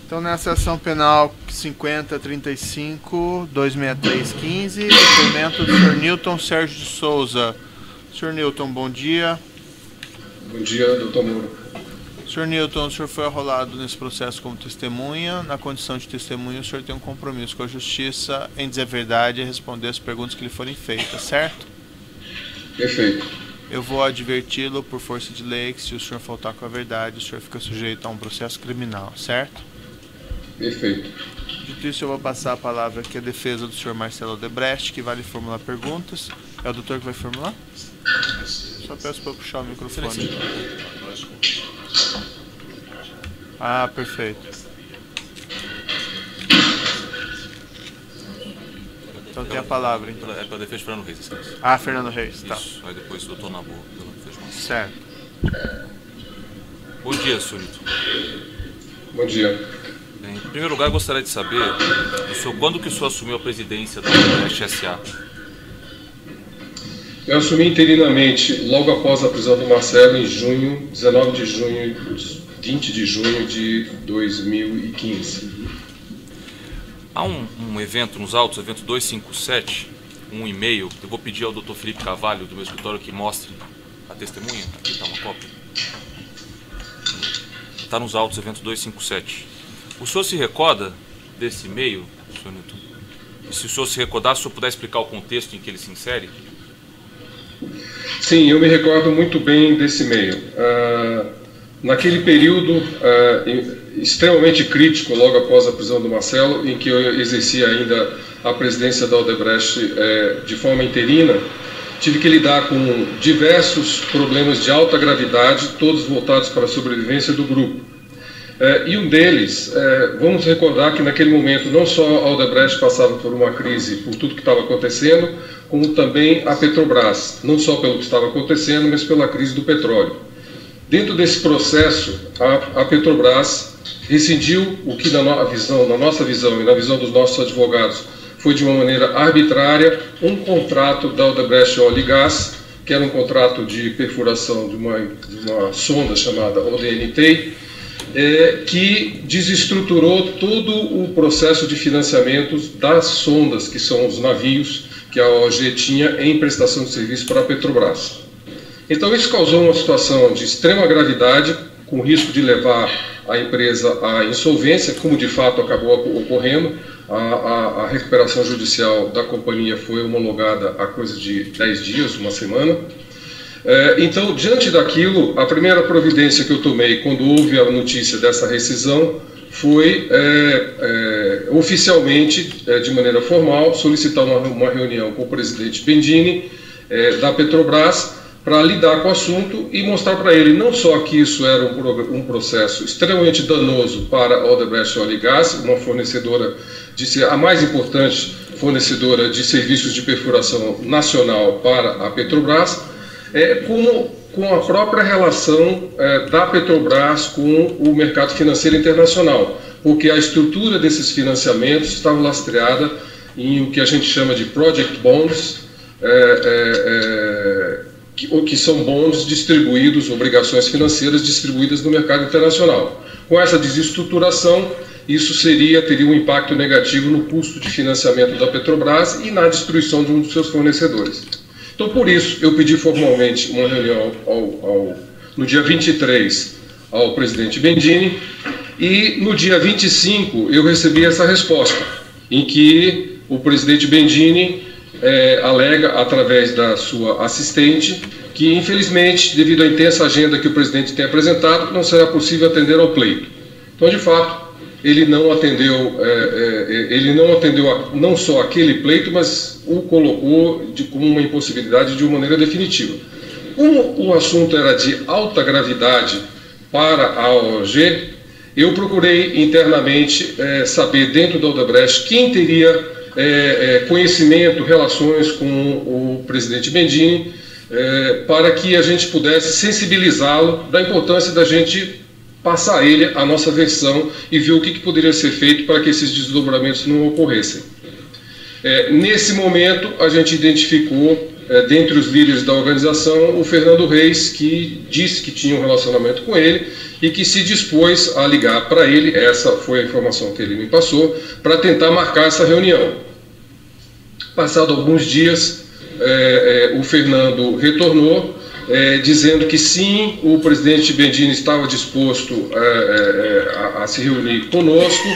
Então, nessa ação penal 5035-26315, depoimento do Sr. Newton Sérgio de Souza. Sr. Newton, bom dia. Bom dia, doutor Moura. Sr. Newton, o senhor foi arrolado nesse processo como testemunha. Na condição de testemunha, o senhor tem um compromisso com a justiça em dizer a verdade e responder as perguntas que lhe forem feitas, certo? Perfeito. Eu vou adverti-lo por força de lei que se o senhor faltar com a verdade, o senhor fica sujeito a um processo criminal, certo? Perfeito. Dito isso, eu vou passar a palavra aqui à defesa do senhor Marcelo Odebrecht, que vai lhe formular perguntas. É o doutor que vai formular? Só peço para puxar o microfone. Ah, perfeito. Então tem a palavra, então. É para a defesa de Fernando Reis, excelência. Ah, Fernando Reis, tá. Isso, aí depois o doutor Nabu, pela defesa de Marcelo. Certo. Bom dia, senhor Newton. Bom dia. Bem, em primeiro lugar, eu gostaria de saber do senhor, quando que o senhor assumiu a presidência da Odebrecht S.A.? Eu assumi interinamente logo após a prisão do Marcelo em junho, 19 de junho, 20 de junho de 2015. Há um evento nos autos, evento 257, um e-mail, eu vou pedir ao Dr. Felipe Carvalho, do meu escritório, que mostre a testemunha. Aqui está uma cópia. Está nos autos, evento 257. O senhor se recorda desse e-mail, senhor Newton? E se o senhor se recordar, se o senhor puder explicar o contexto em que ele se insere? Sim, eu me recordo muito bem desse e-mail. Naquele período extremamente crítico, logo após a prisão do Marcelo, em que eu exercia ainda a presidência da Odebrecht de forma interina, tive que lidar com diversos problemas de alta gravidade, todos voltados para a sobrevivência do grupo. E um deles, vamos recordar que naquele momento não só a Odebrecht passava por uma crise por tudo que estava acontecendo, como também a Petrobras, não só pelo que estava acontecendo, mas pela crise do petróleo. Dentro desse processo, a Petrobras rescindiu o que na nossa visão e na visão dos nossos advogados foi de uma maneira arbitrária um contrato da Odebrecht Óleo e Gás, que era um contrato de perfuração de uma sonda chamada ODNT, que desestruturou todo o processo de financiamento das sondas, que são os navios que a OG tinha em prestação de serviço para a Petrobras. Então isso causou uma situação de extrema gravidade, com risco de levar a empresa à insolvência, como de fato acabou ocorrendo. A recuperação judicial da companhia foi homologada há coisa de 10 dias, uma semana. Então, diante daquilo, a primeira providência que eu tomei quando houve a notícia dessa rescisão foi, oficialmente, de maneira formal, solicitar uma reunião com o presidente Bendini, da Petrobras, para lidar com o assunto e mostrar para ele não só que isso era um processo extremamente danoso para a Odebrecht Óleo e Gás, uma fornecedora, a mais importante fornecedora de serviços de perfuração nacional para a Petrobras, como com a própria relação da Petrobras com o mercado financeiro internacional, porque a estrutura desses financiamentos estava lastreada em o que a gente chama de project bonds, que são bons distribuídos, obrigações financeiras distribuídas no mercado internacional. Com essa desestruturação, isso teria um impacto negativo no custo de financiamento da Petrobras e na destruição de um dos seus fornecedores. Então, por isso, eu pedi formalmente uma reunião no dia 23 ao presidente Bendini e no dia 25 eu recebi essa resposta, em que o presidente Bendini alega, através da sua assistente, que infelizmente, devido à intensa agenda que o presidente tem apresentado, não será possível atender ao pleito. Então, de fato, ele não atendeu não só aquele pleito, mas o colocou como uma impossibilidade de uma maneira definitiva. Como o assunto era de alta gravidade para a OG, eu procurei internamente saber dentro da Odebrecht quem teria conhecimento, relações com o presidente Bendini, para que a gente pudesse sensibilizá-lo da importância da gente passar a ele a nossa versão e ver o que poderia ser feito para que esses desdobramentos não ocorressem. Nesse momento, a gente identificou dentre os líderes da organização, o Fernando Reis, que disse que tinha um relacionamento com ele e que se dispôs a ligar para ele, essa foi a informação que ele me passou, para tentar marcar essa reunião. Passado alguns dias, o Fernando retornou, dizendo que sim, o presidente Bendini estava disposto a se reunir conosco,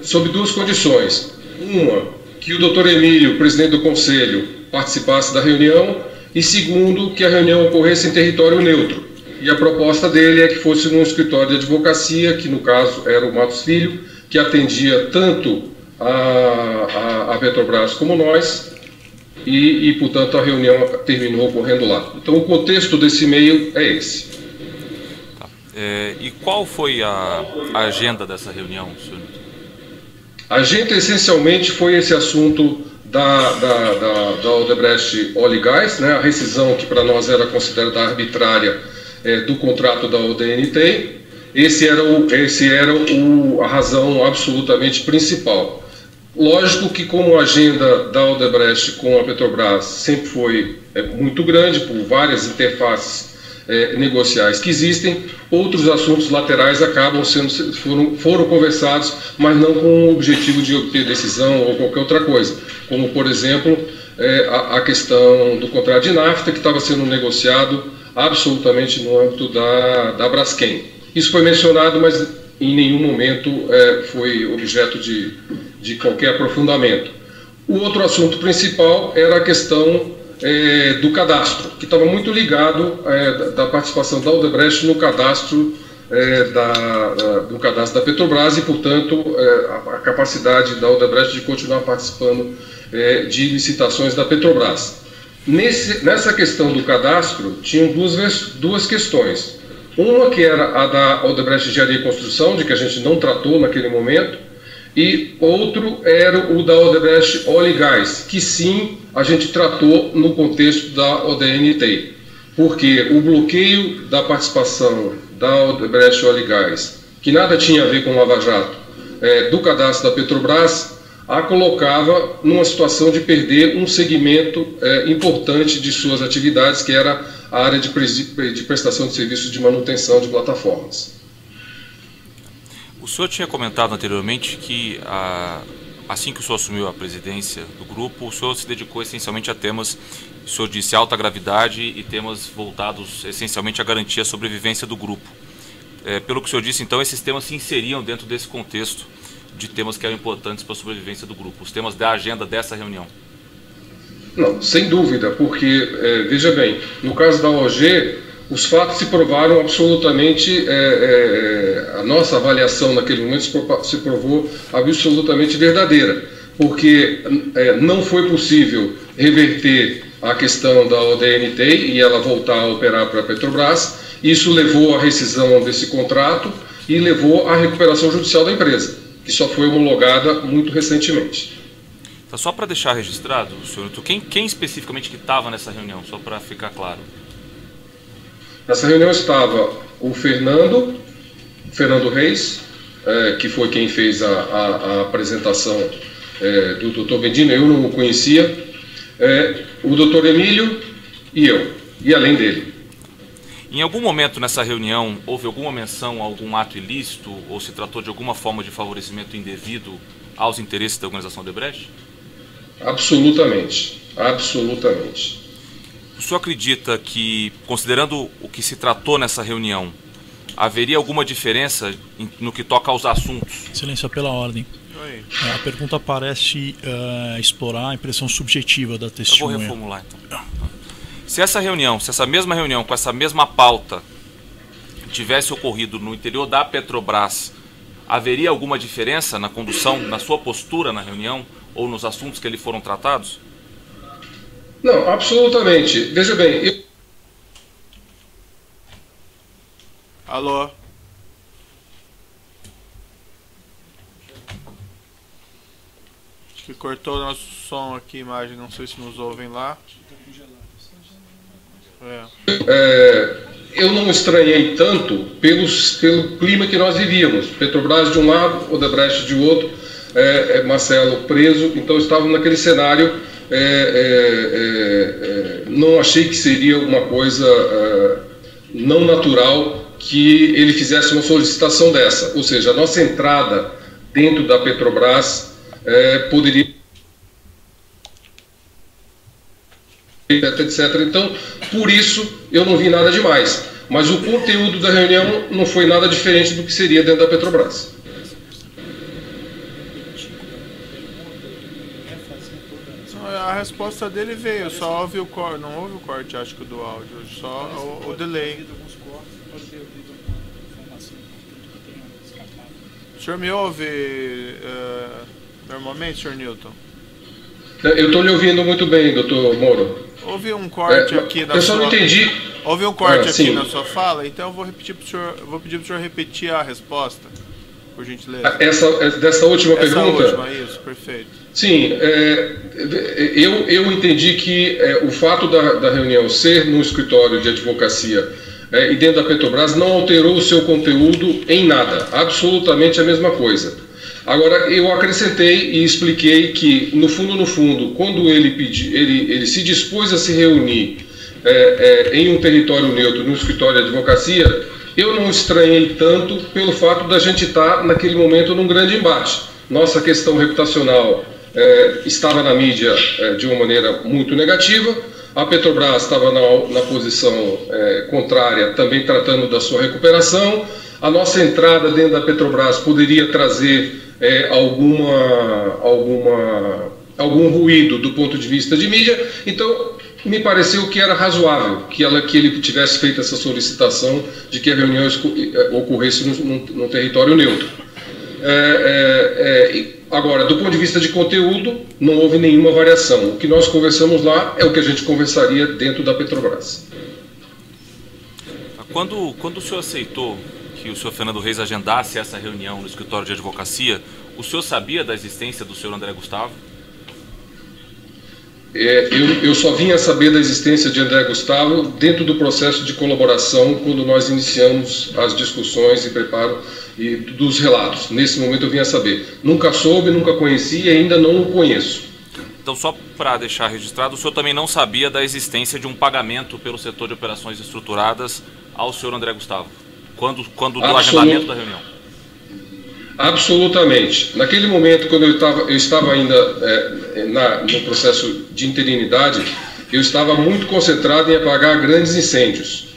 sob duas condições. Uma, que o doutor Emílio, presidente do Conselho, participasse da reunião, e segundo, que a reunião ocorresse em território neutro. E a proposta dele é que fosse num escritório de advocacia, que no caso era o Matos Filho, que atendia tanto a Petrobras como nós, e portanto a reunião terminou ocorrendo lá. Então o contexto desse e-mail é esse. E qual foi a agenda dessa reunião, senhor? A agenda essencialmente foi esse assunto da Odebrecht Óleo e Gás, né, a rescisão que para nós era considerada arbitrária do contrato da ODNT. Esse era a razão absolutamente principal. Lógico que como a agenda da Odebrecht com a Petrobras sempre foi muito grande, por várias interfaces negociais que existem, outros assuntos laterais foram conversados, mas não com o objetivo de obter decisão ou qualquer outra coisa, como por exemplo a questão do contrato de nafta, que estava sendo negociado absolutamente no âmbito da Braskem. Isso foi mencionado, mas em nenhum momento foi objeto de qualquer aprofundamento. O outro assunto principal era a questão do cadastro, que estava muito ligado da participação da Odebrecht no cadastro da Petrobras e, portanto, a capacidade da Odebrecht de continuar participando de licitações da Petrobras. Nessa questão do cadastro, tinham duas questões. Uma que era a da Odebrecht Engenharia e Construção, de que a gente não tratou naquele momento, e outro era o da Odebrecht Óleo e Gás, que sim a gente tratou no contexto da ODNT, porque o bloqueio da participação da Odebrecht Óleo e Gás, que nada tinha a ver com o Lava Jato, do cadastro da Petrobras, a colocava numa situação de perder um segmento importante de suas atividades, que era a área de prestação de serviços de manutenção de plataformas. O senhor tinha comentado anteriormente que, assim que o senhor assumiu a presidência do grupo, o senhor se dedicou essencialmente a temas, o senhor disse, alta gravidade e temas voltados essencialmente à garantia e sobrevivência do grupo. Pelo que o senhor disse, então, esses temas se inseriam dentro desse contexto de temas que eram importantes para a sobrevivência do grupo, os temas da agenda dessa reunião. Não, sem dúvida, porque, veja bem, no caso da OG, os fatos se provaram absolutamente, a nossa avaliação naquele momento se provou absolutamente verdadeira, porque não foi possível reverter a questão da ODNT e ela voltar a operar para a Petrobras. Isso levou à rescisão desse contrato e levou à recuperação judicial da empresa, que só foi homologada muito recentemente. Então, só para deixar registrado, senhor, quem especificamente que estava nessa reunião, só para ficar claro? Nessa reunião estava o Fernando Reis, que foi quem fez a apresentação do doutor Bendini, eu não o conhecia, o doutor Emílio e eu, e além dele. Em algum momento nessa reunião houve alguma menção a algum ato ilícito ou se tratou de alguma forma de favorecimento indevido aos interesses da organização Odebrecht? Absolutamente, absolutamente. O senhor acredita que, considerando o que se tratou nessa reunião, haveria alguma diferença no que toca aos assuntos? Excelência, pela ordem. Oi. A pergunta parece explorar a impressão subjetiva da testemunha. Eu vou reformular, então. Se essa mesma reunião, com essa mesma pauta, tivesse ocorrido no interior da Petrobras, haveria alguma diferença na condução, na sua postura na reunião ou nos assuntos que ali foram tratados? Não, absolutamente. Veja bem, Alô? Acho que cortou o nosso som aqui, imagem, não sei se nos ouvem lá. Eu não estranhei tanto pelo clima que nós vivíamos. Petrobras de um lado, Odebrecht de outro, Marcelo preso, então estávamos naquele cenário não achei que seria uma coisa não natural que ele fizesse uma solicitação dessa. Ou seja, a nossa entrada dentro da Petrobras poderia... etc. Então, por isso, eu não vi nada demais. Mas o conteúdo da reunião não foi nada diferente do que seria dentro da Petrobras. A resposta dele veio, só houve o corte, não houve o corte, acho que, do áudio, só o delay. O senhor me ouve normalmente, senhor Newton? Eu estou lhe ouvindo muito bem, doutor Moro. Houve um corte aqui na eu só não entendi. Houve um corte aqui sim. na sua fala, então eu vou pedir para o senhor repetir a resposta, por gentileza. Dessa última pergunta? Essa última, isso, perfeito. Sim, eu entendi que o fato da reunião ser no escritório de advocacia e dentro da Petrobras não alterou o seu conteúdo em nada, absolutamente a mesma coisa. Agora, eu acrescentei e expliquei que, no fundo, quando ele se dispôs a se reunir em um território neutro, no escritório de advocacia, eu não estranhei tanto pelo fato da gente estar, naquele momento, num grande embate. Nossa questão reputacional estava na mídia de uma maneira muito negativa, a Petrobras estava na posição contrária, também tratando da sua recuperação, a nossa entrada dentro da Petrobras poderia trazer algum ruído do ponto de vista de mídia, então me pareceu que era razoável que ele tivesse feito essa solicitação de que a reunião ocorresse num território neutro. Agora, do ponto de vista de conteúdo, não houve nenhuma variação. O que nós conversamos lá é o que a gente conversaria dentro da Petrobras. Quando o senhor aceitou que o senhor Fernando Reis agendasse essa reunião no escritório de advocacia, o senhor sabia da existência do senhor André Gustavo? Eu só vim a saber da existência de André Gustavo dentro do processo de colaboração, quando nós iniciamos as discussões e preparo dos relatos. Nesse momento eu vim a saber. Nunca soube, nunca conheci e ainda não o conheço. Então, só para deixar registrado, o senhor também não sabia da existência de um pagamento pelo setor de operações estruturadas ao senhor André Gustavo, quando do agendamento da reunião? Absolutamente. Naquele momento, quando eu estava ainda no processo de interinidade, eu estava muito concentrado em apagar grandes incêndios.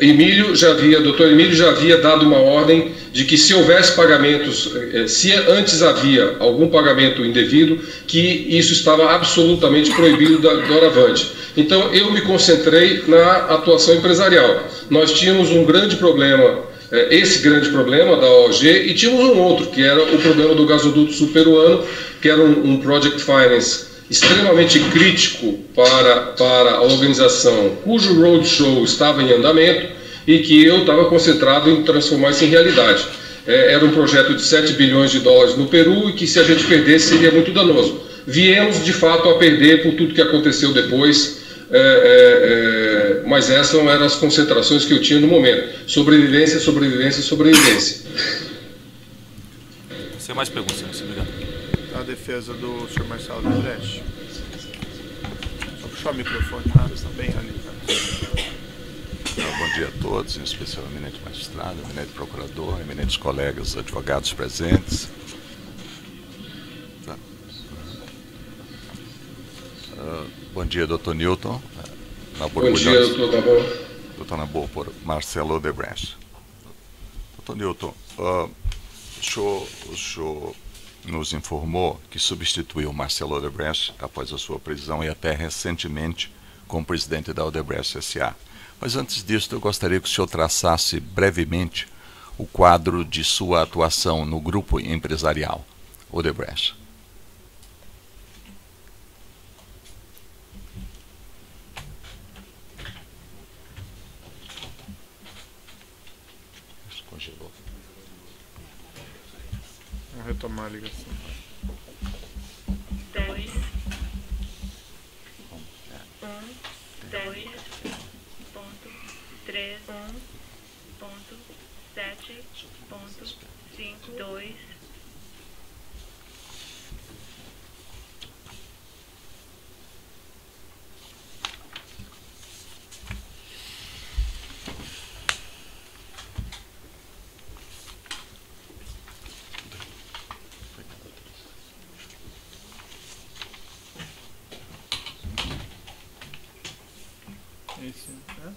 Dr. Emílio já havia dado uma ordem de que, se houvesse pagamentos, se antes havia algum pagamento indevido, que isso estava absolutamente proibido doravante. Então, eu me concentrei na atuação empresarial. Nós tínhamos um grande problema, esse grande problema da OG, e tínhamos um outro, que era o problema do gasoduto sul-peruano, que era um project finance extremamente crítico para a organização, cujo roadshow estava em andamento e que eu estava concentrado em transformar isso em realidade. Era um projeto de 7 bilhões de dólares no Peru e que, se a gente perdesse, seria muito danoso. Viemos, de fato, a perder por tudo que aconteceu depois, mas essas eram as concentrações que eu tinha no momento. Sobrevivência, sobrevivência, sobrevivência. Sem mais perguntas, senhor. Obrigado. A defesa do Sr. Marcelo Odebrecht. Só puxar o microfone, tá? Está bem ali, tá? Bom dia a todos, em especial ao eminente magistrado, eminente procurador, eminentes colegas advogados presentes. Tá. Bom dia, doutor Newton. Bom dia, doutor Nabor. Doutor Nabor, por Marcelo Odebrecht. Doutor Newton, o senhor nos informou que substituiu Marcelo Odebrecht após a sua prisão e até recentemente como presidente da Odebrecht S.A. Mas antes disso, eu gostaria que o senhor traçasse brevemente o quadro de sua atuação no grupo empresarial Odebrecht. Vamos retomar a ligação. 2, 2, ponto 3, 1, ponto 7, ponto 5, 2. Esse, né?